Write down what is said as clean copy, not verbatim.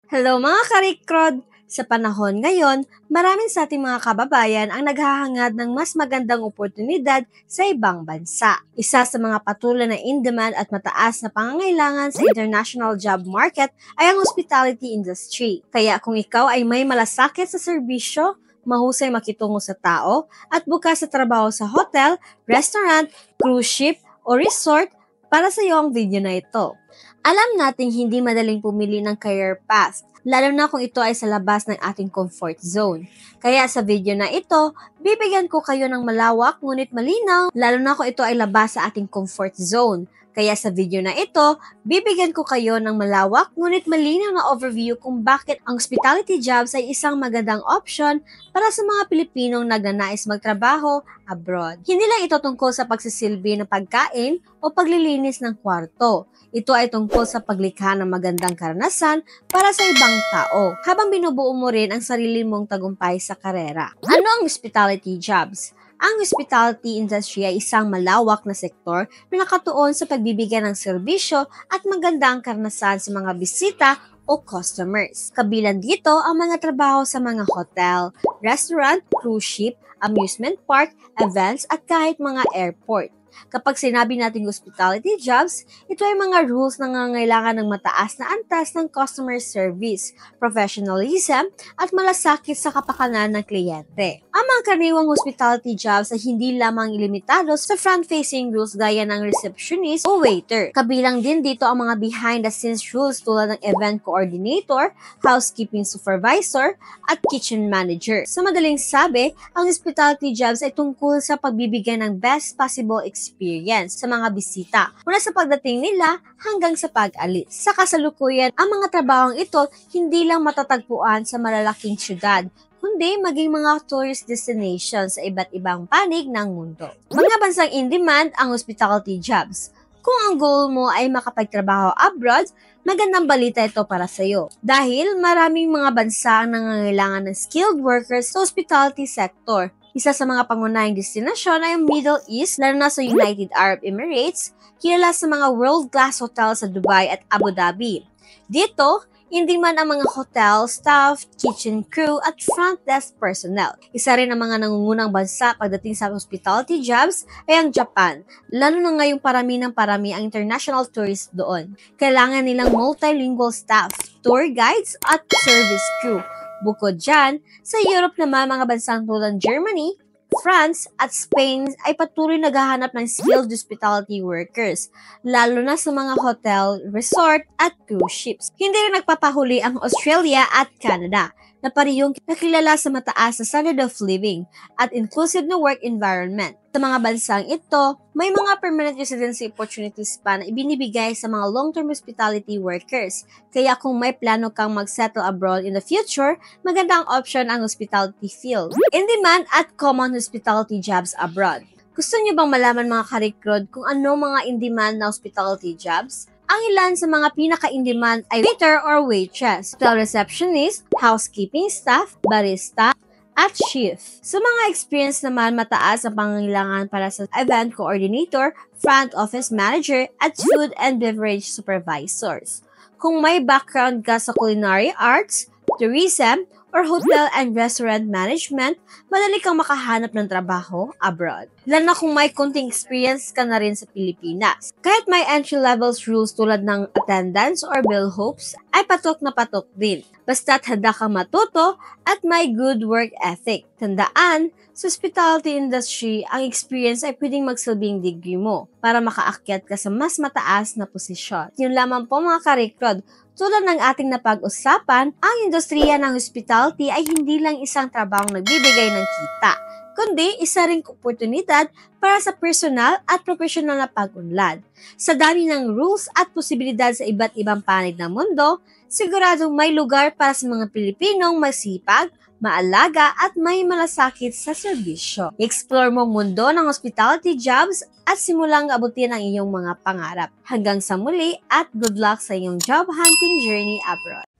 Hello mga karikrod! Sa panahon ngayon, maraming sa ating mga kababayan ang naghahangad ng mas magandang oportunidad sa ibang bansa. Isa sa mga patuloy na in-demand at mataas na pangangailangan sa international job market ay ang hospitality industry. Kaya kung ikaw ay may malasakit sa serbisyo, mahusay makitungo sa tao, at bukas sa trabaho sa hotel, restaurant, cruise ship, o resort, para sa iyo ang video na ito. Alam nating hindi madaling pumili ng career path, lalo na kung ito ay sa labas ng ating comfort zone. Kaya sa video na ito, bibigyan ko kayo ng malawak ngunit malinaw, lalo na kung ito ay labas sa ating comfort zone. Kaya sa video na ito, bibigyan ko kayo ng malawak ngunit malinaw na overview kung bakit ang hospitality jobs ay isang magandang option para sa mga Pilipinong nagnanais magtrabaho abroad. Hindi lang ito tungkol sa pagsisilbi ng pagkain o paglilinis ng kwarto. Ito ay tungkol sa paglikha ng magandang karanasan para sa ibang tao, habang binubuo mo rin ang sarili mong tagumpay sa karera. Ano ang hospitality jobs? Ang hospitality industry ay isang malawak na sektor na nakatuon sa pagbibigay ng serbisyo at magandang karanasan sa mga bisita o customers. Kabilang dito ang mga trabaho sa mga hotel, restaurant, cruise ship, amusement park, events at kahit mga airport. Kapag sinabi nating hospitality jobs, ito ay mga rules na nangangailangan ng mataas na antas ng customer service, professionalism, at malasakit sa kapakanan ng kliyente. Ang mga karaniwang hospitality jobs ay hindi lamang ilimitado sa front-facing rules gaya ng receptionist o waiter. Kabilang din dito ang mga behind-the-scenes rules tulad ng event coordinator, housekeeping supervisor, at kitchen manager. Sa madaling sabi, ang hospitality jobs ay tungkol sa pagbibigay ng best possible experience sa mga bisita, mula sa pagdating nila hanggang sa pag-alis. Sa kasalukuyan, ang mga trabahong ito hindi lang matatagpuan sa malalaking syudad, kundi maging mga tourist destinations sa iba't ibang panig ng mundo. Mga bansang in-demand ang hospitality jobs. Kung ang goal mo ay makapagtrabaho abroad, magandang balita ito para sa iyo. Dahil maraming mga bansa ang nangangailangan ng skilled workers sa hospitality sector. Isa sa mga pangunahing destinasyon ay ang Middle East, lalo na sa United Arab Emirates, kilala sa mga world-class hotels sa Dubai at Abu Dhabi. Dito, hindi man ang mga hotel, staff, kitchen crew at front desk personnel. Isa rin ang mga nangungunang bansa pagdating sa hospitality jobs ay ang Japan, lalo na ngayong parami ng parami ang international tourists doon. Kailangan nilang multilingual staff, tour guides at service crew. Bukod dyan, sa Europe naman mga bansang tulad Germany, France at Spain ay patuloy naghahanap ng skilled hospitality workers, lalo na sa mga hotel, resort at cruise ships. Hindi rin nagpapahuli ang Australia at Canada, na parehong nakilala sa mataas na standard of living at inclusive na work environment. Sa mga bansang ito, may mga permanent residency opportunities pa na ibinibigay sa mga long-term hospitality workers. Kaya kung may plano kang mag-settle abroad in the future, magandang option ang hospitality field. In-demand at common hospitality jobs abroad. Gusto niyo bang malaman mga karikrod kung ano mga in-demand na hospitality jobs? Ang ilan sa mga pinaka-in-demand ay waiter or waitress, hotel receptionist, housekeeping staff, barista, at chef. Sa mga experience naman, mataas ang pangangailangan para sa event coordinator, front office manager, at food and beverage supervisors. Kung may background ka sa culinary arts, tourism, or hotel and restaurant management, madali kang makahanap ng trabaho abroad. Lalo na kung may konting experience ka na rin sa Pilipinas. Kahit may entry-level rules tulad ng attendance or bellhops, ay patok na patok din. Basta't handa kang matuto at may good work ethic. Tandaan, sa hospitality industry, ang experience ay pwedeng magsilbing degree mo para makaakyat ka sa mas mataas na posisyon. Yun lamang po mga karikrod. Tulad ng ating napag-usapan, ang industriya ng hospitality ay hindi lang isang trabahong nagbibigay ng kita, kundi isa ring oportunidad para sa personal at profesional na pag-unlad. Sa dami ng rules at posibilidad sa iba't ibang panig ng mundo, siguradong may lugar para sa mga Pilipinong masipag, maalaga at may malasakit sa serbisyo. Explore mo mundo ng hospitality jobs at simulang abutin ang iyong mga pangarap. Hanggang sa muli at good luck sa iyong job hunting journey abroad.